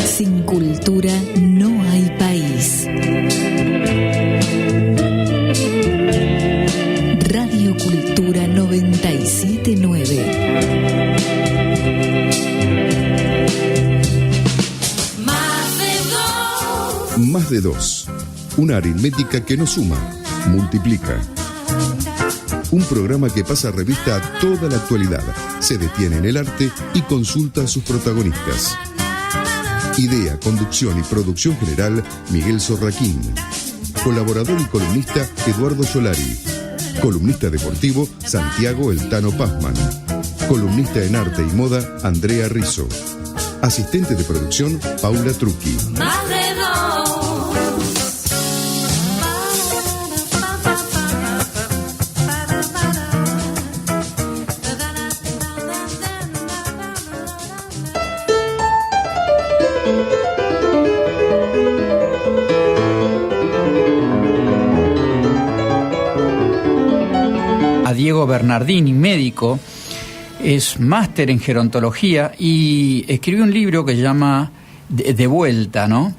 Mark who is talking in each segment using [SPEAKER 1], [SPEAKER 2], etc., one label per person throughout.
[SPEAKER 1] Sin cultura no hay país. Radio Cultura 97.9.
[SPEAKER 2] Más de dos. Una aritmética que no suma, multiplica. Un programa que pasa revista a toda la actualidad, se detiene en el arte y consulta a sus protagonistas. Idea, conducción y producción general, Miguel Sorraquín. Colaborador y columnista, Eduardo Solari. Columnista deportivo, Santiago El Tano Pazman. Columnista en arte y moda, Andrea Rizzo. Asistente de producción, Paula Trucchi.
[SPEAKER 3] Diego Bernardini, médico, es máster en gerontología y escribió un libro que se llama De Vuelta, ¿no?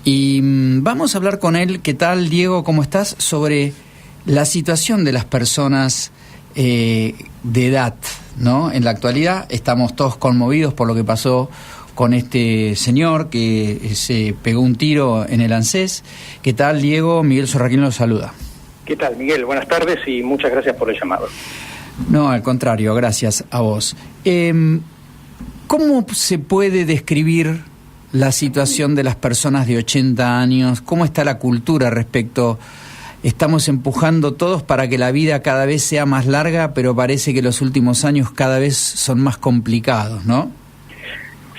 [SPEAKER 3] Y vamos a hablar con él. ¿Qué tal, Diego? ¿Cómo estás? Sobre la situación de las personas de edad, ¿no? En la actualidad estamos todos conmovidos por lo que pasó con este señor que se pegó un tiro en el ANSES. ¿Qué tal, Diego? Miguel Sorraquín lo saluda.
[SPEAKER 4] ¿Qué tal, Miguel? Buenas tardes y muchas gracias por el llamado.
[SPEAKER 3] No, al contrario, gracias a vos. ¿Cómo se puede describir la situación de las personas de 80 años? ¿Cómo está la cultura respecto? Estamos empujando todos para que la vida cada vez sea más larga, pero parece que los últimos años cada vez son más complicados, ¿no?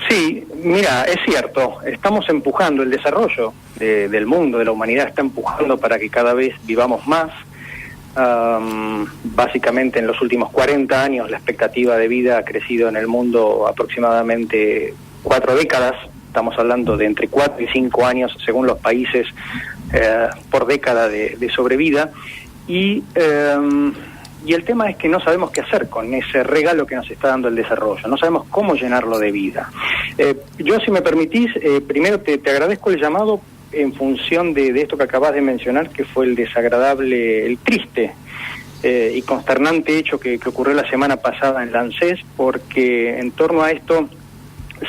[SPEAKER 3] Sí,
[SPEAKER 4] mira, es cierto, estamos empujando el desarrollo del mundo, de la humanidad, está empujando para que cada vez vivamos más. Básicamente en los últimos 40 años la expectativa de vida ha crecido en el mundo aproximadamente 4 décadas, estamos hablando de entre 4 y 5 años según los países por década de sobrevida, y el tema es que no sabemos qué hacer con ese regalo que nos está dando el desarrollo, no sabemos cómo llenarlo de vida. Yo, si me permitís, primero te agradezco el llamado en función de esto que acabas de mencionar, que fue el desagradable, el triste y consternante hecho que ocurrió la semana pasada en la ANSES, porque en torno a esto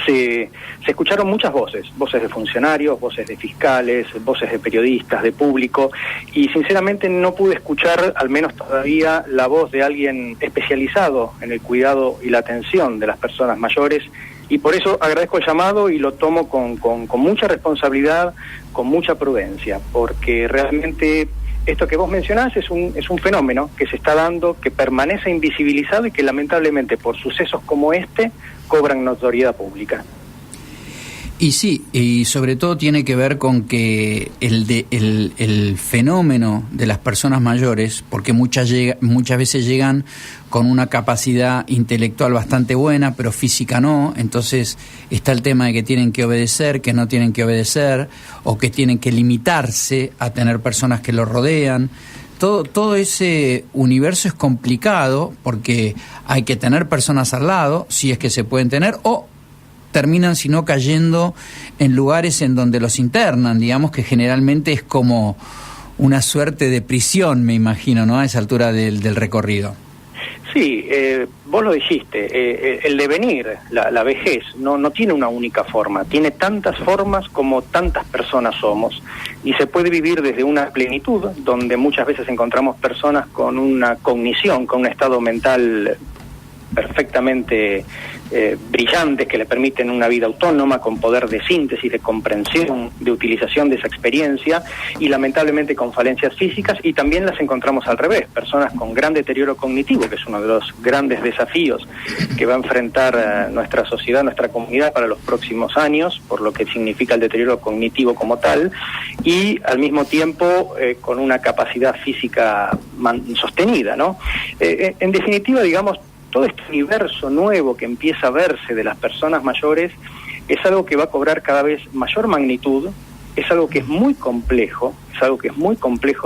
[SPEAKER 4] se escucharon muchas voces de funcionarios, voces de fiscales, voces de periodistas, de público, y sinceramente no pude escuchar, al menos todavía, la voz de alguien especializado en el cuidado y la atención de las personas mayores, y por eso agradezco el llamado y lo tomo con mucha responsabilidad, con mucha prudencia, porque realmente esto que vos mencionás es un fenómeno que se está dando, que permanece invisibilizado y que lamentablemente por sucesos como este cobran notoriedad pública.
[SPEAKER 3] Y sí, y sobre todo tiene que ver con que el fenómeno de las personas mayores, porque muchas veces llegan con una capacidad intelectual bastante buena, pero física no, entonces está el tema de que tienen que obedecer, que no tienen que obedecer, o que tienen que limitarse a tener personas que los rodean. Todo ese universo es complicado porque hay que tener personas al lado, si es que se pueden tener, o terminan sino cayendo en lugares en donde los internan, digamos que generalmente es como una suerte de prisión, me imagino, ¿no? A esa altura del recorrido.
[SPEAKER 4] Sí, vos lo dijiste, el devenir, la vejez, no tiene una única forma, tiene tantas formas como tantas personas somos, y se puede vivir desde una plenitud, donde muchas veces encontramos personas con una cognición, con un estado mental perfectamente brillantes, que le permiten una vida autónoma, con poder de síntesis, de comprensión, de utilización de esa experiencia, y lamentablemente con falencias físicas, y también las encontramos al revés, personas con gran deterioro cognitivo, que es uno de los grandes desafíos que va a enfrentar nuestra sociedad, nuestra comunidad para los próximos años, por lo que significa el deterioro cognitivo como tal, y al mismo tiempo con una capacidad física sostenida, ¿no? En definitiva, digamos, todo este universo nuevo que empieza a verse de las personas mayores es algo que va a cobrar cada vez mayor magnitud, es algo que es muy complejo,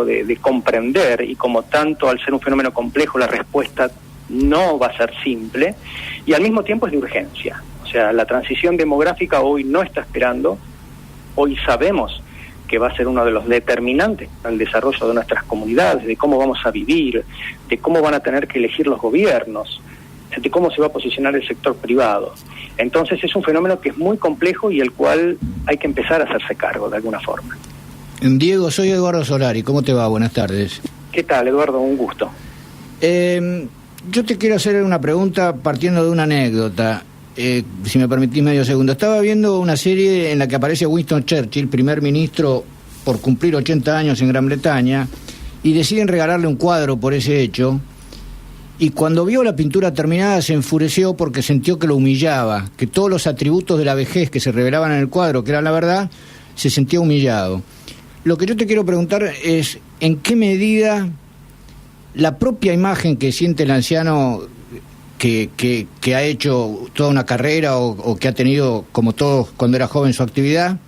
[SPEAKER 4] de comprender, y como tanto, al ser un fenómeno complejo, la respuesta no va a ser simple, y al mismo tiempo es de urgencia. O sea, la transición demográfica hoy no está esperando, hoy sabemos que va a ser uno de los determinantes para el desarrollo de nuestras comunidades, de cómo vamos a vivir, de cómo van a tener que elegir los gobiernos, de cómo se va a posicionar el sector privado. Entonces es un fenómeno que es muy complejo y el cual hay que empezar a hacerse cargo de alguna forma.
[SPEAKER 5] Diego, soy Eduardo Solari, ¿cómo te va? Buenas tardes.
[SPEAKER 4] ¿Qué tal, Eduardo? Un gusto.
[SPEAKER 5] Yo te quiero hacer una pregunta partiendo de una anécdota, si me permitís medio segundo. Estaba viendo una serie en la que aparece Winston Churchill, primer ministro por cumplir 80 años en Gran Bretaña, y deciden regalarle un cuadro por ese hecho, y cuando vio la pintura terminada se enfureció porque sintió que lo humillaba, que todos los atributos de la vejez que se revelaban en el cuadro, que era la verdad, se sentía humillado. Lo que yo te quiero preguntar es, ¿en qué medida la propia imagen que siente el anciano que ha hecho toda una carrera o que ha tenido, como todos cuando era joven, su actividad,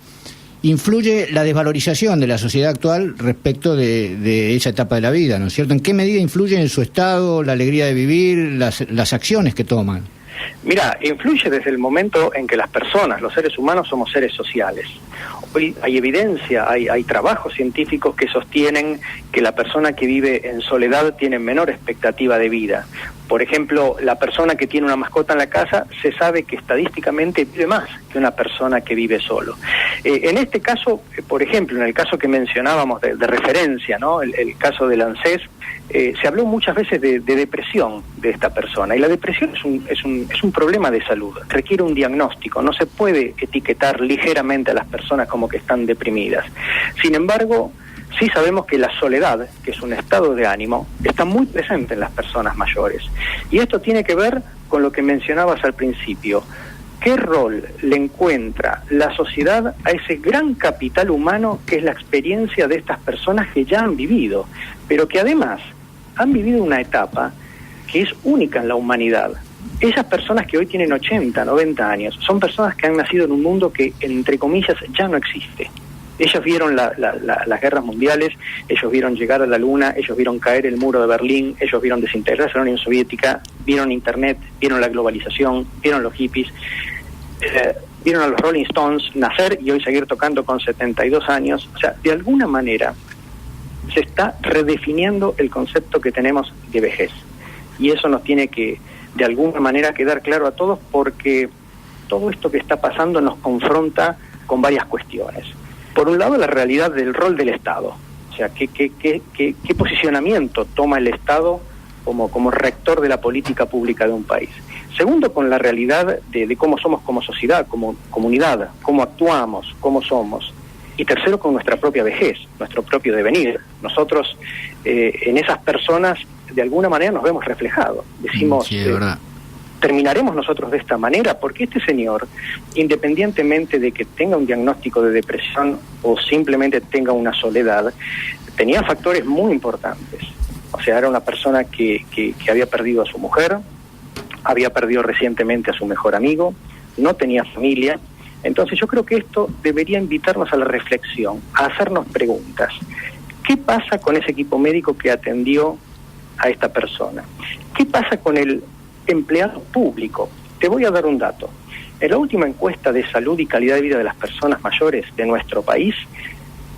[SPEAKER 5] influye la desvalorización de la sociedad actual respecto de esa etapa de la vida, ¿no es cierto? ¿En qué medida influye en su estado, la alegría de vivir, las acciones que toman?
[SPEAKER 4] Mira, influye desde el momento en que las personas, los seres humanos, somos seres sociales. Hoy hay evidencia, hay trabajos científicos que sostienen que la persona que vive en soledad tiene menor expectativa de vida. Por ejemplo, la persona que tiene una mascota en la casa se sabe que estadísticamente vive más que una persona que vive solo. En este caso, por ejemplo, en el caso que mencionábamos de referencia, ¿no? El caso del ANSES, se habló muchas veces de depresión de esta persona, y la depresión es un problema de salud, requiere un diagnóstico, no se puede etiquetar ligeramente a las personas como que están deprimidas. Sin embargo, sí sabemos que la soledad, que es un estado de ánimo, está muy presente en las personas mayores, y esto tiene que ver con lo que mencionabas al principio. ¿Qué rol le encuentra la sociedad a ese gran capital humano que es la experiencia de estas personas que ya han vivido, pero que además han vivido una etapa que es única en la humanidad? Esas personas que hoy tienen 80, 90 años, son personas que han nacido en un mundo que, entre comillas, ya no existe. Ellos vieron las guerras mundiales, ellos vieron llegar a la luna, ellos vieron caer el muro de Berlín, ellos vieron desintegrarse la Unión Soviética, vieron Internet, vieron la globalización, vieron los hippies, vieron a los Rolling Stones nacer y hoy seguir tocando con 72 años. O sea, de alguna manera se está redefiniendo el concepto que tenemos de vejez. Y eso nos tiene que, de alguna manera, quedar claro a todos, porque todo esto que está pasando nos confronta con varias cuestiones. Por un lado, la realidad del rol del Estado. O sea, ¿qué posicionamiento toma el Estado como rector de la política pública de un país? Segundo, con la realidad de cómo somos como sociedad, como comunidad, cómo actuamos, cómo somos. Y tercero, con nuestra propia vejez, nuestro propio devenir. Nosotros, en esas personas, de alguna manera nos vemos reflejados. Decimos,
[SPEAKER 5] sí, de verdad.
[SPEAKER 4] ¿terminaremos nosotros de esta manera? Porque este señor, independientemente de que tenga un diagnóstico de depresión o simplemente tenga una soledad, tenía factores muy importantes. O sea, era una persona que había perdido a su mujer, había perdido recientemente a su mejor amigo, no tenía familia. Entonces yo creo que esto debería invitarnos a la reflexión, a hacernos preguntas. ¿Qué pasa con ese equipo médico que atendió a esta persona? ¿Qué pasa con el empleado público? Te voy a dar un dato. En la última encuesta de salud y calidad de vida de las personas mayores de nuestro país,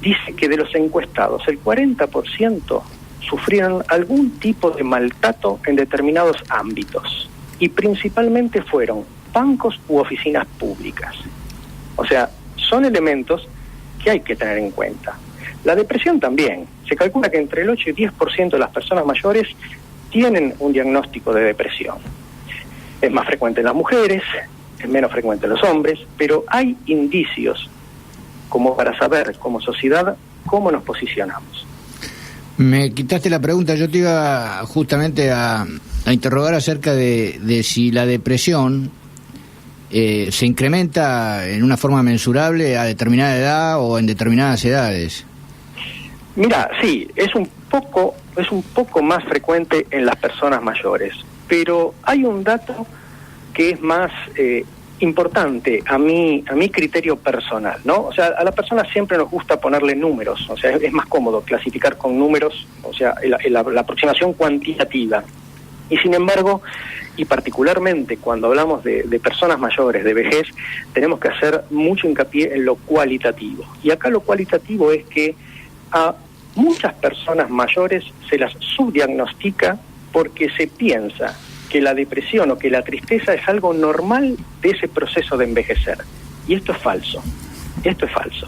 [SPEAKER 4] dice que de los encuestados, el 40% sufrieron algún tipo de maltrato en determinados ámbitos, y principalmente fueron bancos u oficinas públicas. O sea, son elementos que hay que tener en cuenta. La depresión también. Se calcula que entre el 8 y 10% de las personas mayores tienen un diagnóstico de depresión. Es más frecuente en las mujeres, es menos frecuente en los hombres, pero hay indicios como para saber como sociedad cómo nos posicionamos.
[SPEAKER 5] Me quitaste la pregunta, yo te iba justamente a interrogar acerca de si la depresión se incrementa en una forma mensurable a determinada edad o en determinadas edades.
[SPEAKER 4] Mira, sí, es un poco más frecuente en las personas mayores, pero hay un dato que es más importante a mi criterio personal, ¿no? O sea, a la persona siempre nos gusta ponerle números, o sea, es más cómodo clasificar con números, o sea, la aproximación cuantitativa. Y sin embargo, y particularmente cuando hablamos de personas mayores, de vejez, tenemos que hacer mucho hincapié en lo cualitativo. Y acá lo cualitativo es que a muchas personas mayores se las subdiagnostica porque se piensa que la depresión o que la tristeza es algo normal de ese proceso de envejecer. Y esto es falso. Esto es falso.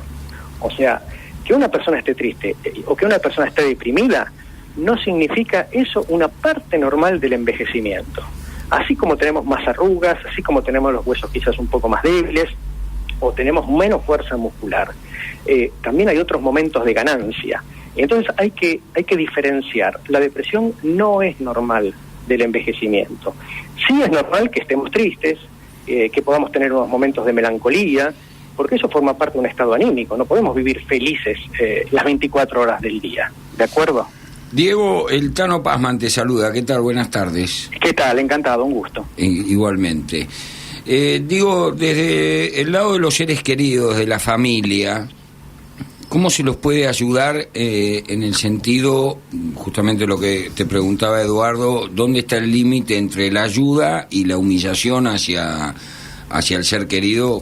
[SPEAKER 4] O sea, que una persona esté triste o que una persona esté deprimida no significa eso una parte normal del envejecimiento. Así como tenemos más arrugas, así como tenemos los huesos quizás un poco más débiles o tenemos menos fuerza muscular, también hay otros momentos de ganancia. Entonces hay que diferenciar. La depresión no es normal del envejecimiento. Sí es normal que estemos tristes, que podamos tener unos momentos de melancolía, porque eso forma parte de un estado anímico. No podemos vivir felices las 24 horas del día. ¿De acuerdo?
[SPEAKER 6] Diego, el Tano Pazman te saluda. ¿Qué tal? Buenas tardes.
[SPEAKER 4] ¿Qué tal? Encantado, un gusto.
[SPEAKER 6] Igualmente. Digo, desde el lado de los seres queridos, de la familia, ¿cómo se los puede ayudar en el sentido, justamente lo que te preguntaba Eduardo, dónde está el límite entre la ayuda y la humillación hacia el ser querido?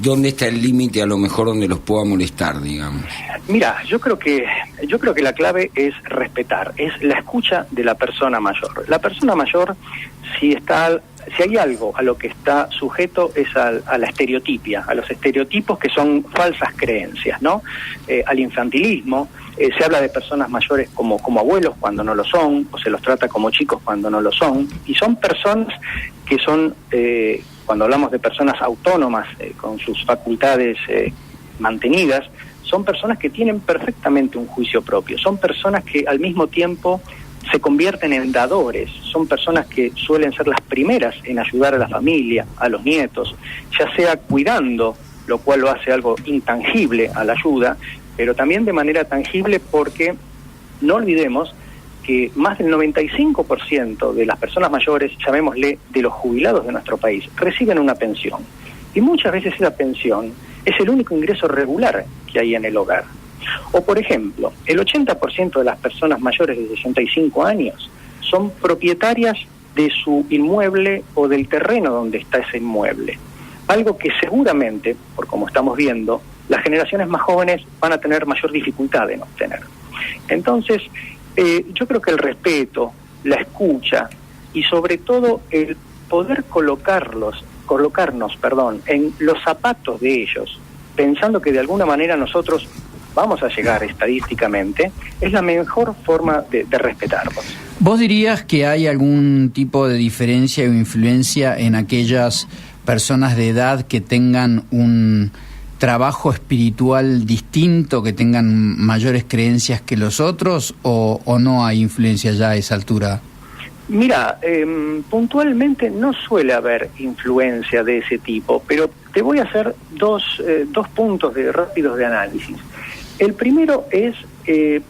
[SPEAKER 6] ¿Dónde está el límite a lo mejor donde los pueda molestar, digamos?
[SPEAKER 4] Mira, yo creo que la clave es respetar, es la escucha de la persona mayor. La persona mayor, si hay algo a lo que está sujeto es a la estereotipia, a los estereotipos que son falsas creencias, ¿no? Al infantilismo. Se habla de personas mayores como abuelos cuando no lo son, o se los trata como chicos cuando no lo son, y son personas que son, cuando hablamos de personas autónomas, con sus facultades mantenidas, son personas que tienen perfectamente un juicio propio, son personas que al mismo tiempo se convierten en dadores, son personas que suelen ser las primeras en ayudar a la familia, a los nietos, ya sea cuidando, lo cual lo hace algo intangible a la ayuda, pero también de manera tangible porque no olvidemos que más del 95% de las personas mayores, llamémosle de los jubilados de nuestro país, reciben una pensión. Y muchas veces esa pensión es el único ingreso regular que hay en el hogar. O por ejemplo, el 80% de las personas mayores de 65 años son propietarias de su inmueble o del terreno donde está ese inmueble. Algo que seguramente, por como estamos viendo, las generaciones más jóvenes van a tener mayor dificultad en obtener. Entonces, yo creo que el respeto, la escucha y sobre todo el poder colocarnos, en los zapatos de ellos, pensando que de alguna manera nosotros vamos a llegar estadísticamente, es la mejor forma de respetarlos.
[SPEAKER 3] ¿Vos dirías que hay algún tipo de diferencia o influencia en aquellas personas de edad que tengan un trabajo espiritual distinto, que tengan mayores creencias que los otros, o no hay influencia ya a esa altura?
[SPEAKER 4] Mira, puntualmente no suele haber influencia de ese tipo, pero te voy a hacer dos puntos rápidos de análisis. El primero es que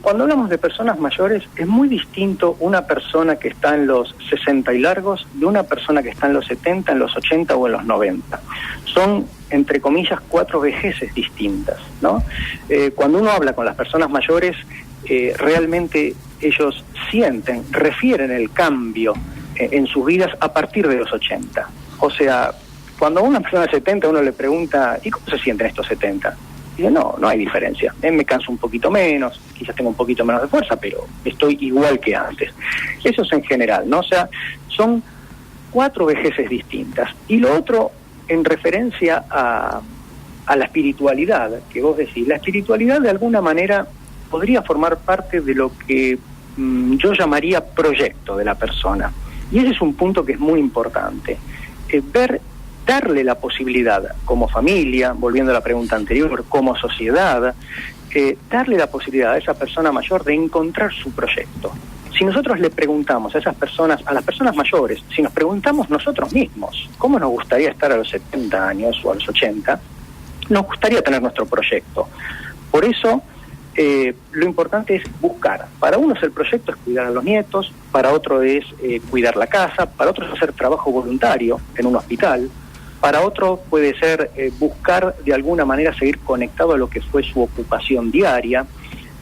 [SPEAKER 4] cuando hablamos de personas mayores es muy distinto una persona que está en los 60 y largos de una persona que está en los 70, en los 80 o en los 90. Son, entre comillas, 4 vejeces distintas, ¿no? Cuando uno habla con las personas mayores, realmente ellos refieren el cambio en sus vidas a partir de los 80. O sea, cuando a una persona de 70 uno le pregunta, ¿y cómo se sienten estos 70? Dice, no hay diferencia. Me canso un poquito menos, quizás tengo un poquito menos de fuerza, pero estoy igual que antes. Eso es en general, ¿no? O sea, son 4 vejeces distintas. Y lo otro, en referencia a la espiritualidad, que vos decís, la espiritualidad de alguna manera podría formar parte de lo que yo llamaría proyecto de la persona. Y ese es un punto que es muy importante. Darle la posibilidad como familia, volviendo a la pregunta anterior, como sociedad, darle la posibilidad a esa persona mayor de encontrar su proyecto. Si nosotros le preguntamos a las personas mayores, si nos preguntamos nosotros mismos, ¿cómo nos gustaría estar a los 70 años o a los 80? Nos gustaría tener nuestro proyecto. Por eso, lo importante es buscar. Para unos el proyecto es cuidar a los nietos, para otro es cuidar la casa, para otros es hacer trabajo voluntario en un hospital, para otro puede ser buscar de alguna manera seguir conectado a lo que fue su ocupación diaria,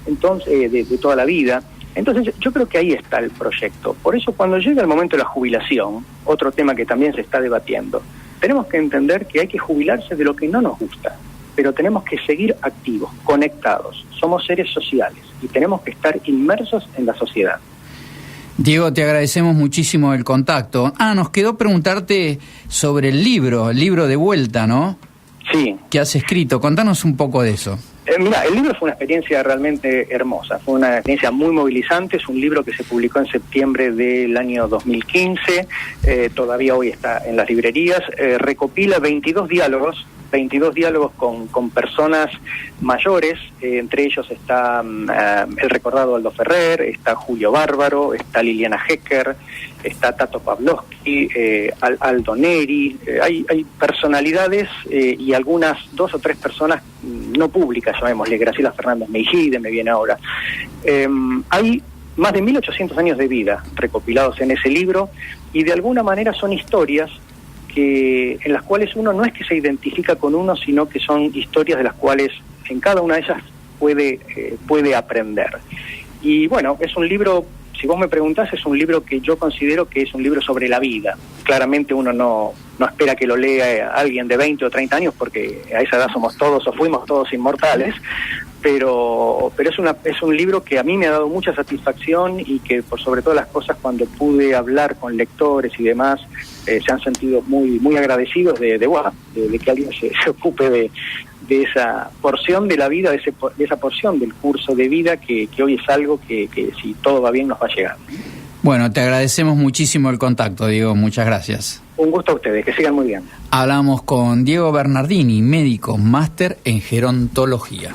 [SPEAKER 4] entonces de toda la vida. Entonces yo creo que ahí está el proyecto. Por eso cuando llega el momento de la jubilación, otro tema que también se está debatiendo, tenemos que entender que hay que jubilarse de lo que no nos gusta, pero tenemos que seguir activos, conectados. Somos seres sociales y tenemos que estar inmersos en la sociedad.
[SPEAKER 3] Diego, te agradecemos muchísimo el contacto. Nos quedó preguntarte sobre el libro de vuelta, ¿no?
[SPEAKER 4] Sí.
[SPEAKER 3] Que has escrito. Contanos un poco de eso.
[SPEAKER 4] Mira, el libro fue una experiencia realmente hermosa, fue una experiencia muy movilizante, es un libro que se publicó en septiembre del año 2015, todavía hoy está en las librerías, recopila 22 diálogos con personas mayores, entre ellos está el recordado Aldo Ferrer, está Julio Bárbaro, está Liliana Hecker, está Tato Pavlovsky, Aldo Neri, hay personalidades y algunas 2 o 3 personas no públicas, llamémosle, Graciela Fernández Meijide me viene ahora. Hay más de 1800 años de vida recopilados en ese libro y de alguna manera son historias en las cuales uno no es que se identifica con uno, sino que son historias de las cuales en cada una de ellas puede aprender. Y bueno, es un libro, si vos me preguntás, es un libro que yo considero que es un libro sobre la vida. Claramente uno no espera que lo lea alguien de 20 o 30 años, porque a esa edad somos todos o fuimos todos inmortales, pero es un libro que a mí me ha dado mucha satisfacción y que por sobre todas las cosas cuando pude hablar con lectores y demás se han sentido muy muy agradecidos de que alguien se ocupe de esa porción de la vida, de esa porción del curso de vida que hoy es algo que si todo va bien nos va a llegar.
[SPEAKER 3] Bueno, te agradecemos muchísimo el contacto, Diego, muchas gracias.
[SPEAKER 4] Un gusto a ustedes, que sigan muy bien.
[SPEAKER 3] Hablamos con Diego Bernardini, médico, máster en gerontología.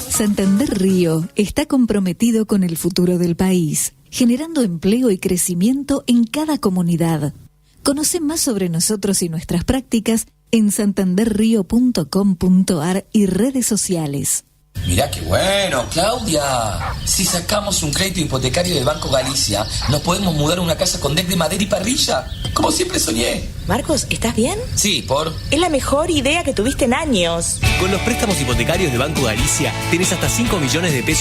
[SPEAKER 1] Santander Río está comprometido con el futuro del país, generando empleo y crecimiento en cada comunidad. Conoce más sobre nosotros y nuestras prácticas en santanderrio.com.ar y redes sociales.
[SPEAKER 7] Mirá qué bueno, Claudia. Si sacamos un crédito hipotecario del Banco Galicia, nos podemos mudar a una casa con deck de madera y parrilla, como siempre soñé.
[SPEAKER 8] Marcos, ¿estás bien?
[SPEAKER 7] Sí, ¿por?
[SPEAKER 8] Es la mejor idea que tuviste en años.
[SPEAKER 9] Con los préstamos hipotecarios de Banco Galicia, tenés hasta 5 millones de pesos